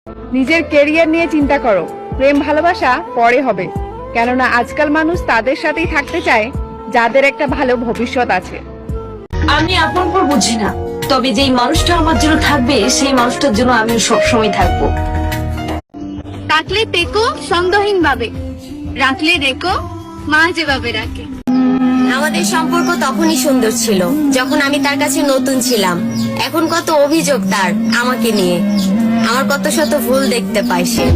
নিজের কেরিয়ার নিয়ে চিন্তা করো, প্রেম ভালোবাসা পরে হবে, কেননা আজকাল মানুষ তাদের সাথেই থাকতে চায় যাদের একটা ভালো ভবিষ্যৎ আছে। আমি আপন পর বুঝি না, তবে যেই মানুষটা আমার জন্য থাকবে সেই মানুষটার জন্য আমি সবসময় থাকবো। ডাকলে টেকো সন্দেহহীন ভাবে, রাখলে রেখো মা যেভাবে রাখে। আমাদের সম্পর্ক তখনই সুন্দর ছিল যখন আমি তার কাছে নতুন ছিলাম। এখন কত অভিযোগ তার আমাকে নিয়ে, আমার কত শত ভুল দেখতে পাই সে।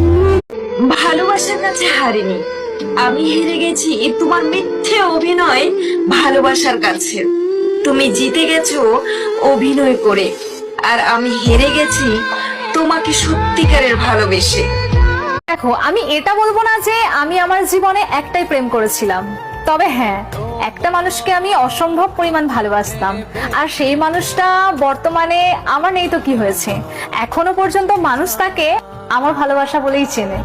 ভালোবাসার কাছে হারিনি, আমি হেরে গেছি তোমার মিথ্যে অভিনয় ভালোবাসার কাছে। তুমি জিতে গেছো অভিনয় করে, আর আমি হেরে গেছি তোমাকে সত্যিকারের ভালোবেসে। দেখো, আমি এটা বলবো না যে আমি আমার জীবনে একটাই প্রেম করেছিলাম, তবে হ্যাঁ, একটা মানুষকে আমি অসম্ভব পরিমাণ ভালোবাসতাম, আর সেই মানুষটা বর্তমানে আমার নেই তো কি হয়েছে, এখনো পর্যন্ত মানুষ তাকে আমার ভালোবাসা বলেই চেনে।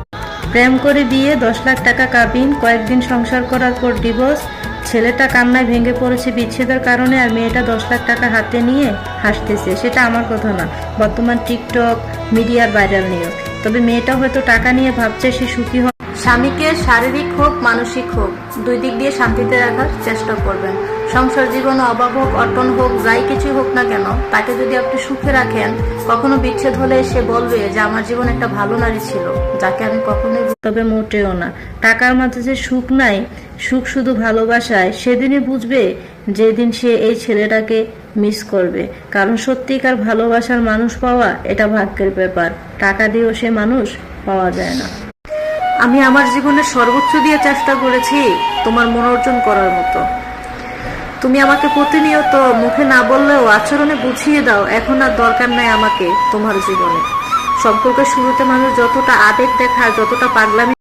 প্রেম করে বিয়ে, 10 লাখ টাকা কাবিন, কয়েকদিন সংসার করার পর ডিভোর্স। ছেলেটা কান্নায় ভেঙে পড়েছে বিচ্ছেদের কারণে, আর মেয়েটা 10 লাখ টাকা হাতে নিয়ে হাসতেছে। সেটা আমার কথা না, বর্তমান টিকটক মিডিয়ার ভাইরাল নিউজ। তবে মেয়েটা হয়তো টাকা নিয়ে ভাবছে সে সুখী হবে। স্বামীকে শারীরিক হোক মানসিক হোক, দুই দিক দিয়ে শান্তিতে রাখার চেষ্টা করবেন। সংসার জীবনে অভাব হোক অটন হোক, যাই কিছু হোক না কেন, তাকে যদি আপনি সুখে রাখেন, কখনো বিচ্ছেদ হলে সে বলবে যে আমার জীবনে একটা ভালো নারী ছিল যাকে আমি কখনোই। তবে মোটেও না, টাকার মাঝে যে সুখ নাই, সুখ শুধু ভালোবাসায়। সেদিনই বুঝবে যেদিন সে এই ছেলেটাকে মিস করবে। কারণ সত্যিকার ভালোবাসার মানুষ পাওয়া এটা ভাগ্যের ব্যাপার, টাকা দিয়েও সে মানুষ পাওয়া যায় না। আমি আমার জীবনের সর্বোচ্চ দিয়ে চেষ্টা করেছি তোমার মন অর্জন করার মতো। তুমি আমাকে প্রতিনিয়ত মুখে না বললেও আচরণে বুঝিয়ে দাও এখন আর দরকার নাই আমাকে তোমার জীবনে। সম্পর্কের শুরুতে মানুষ যতটা আবেগ দেখায়, যতটা পাগলামি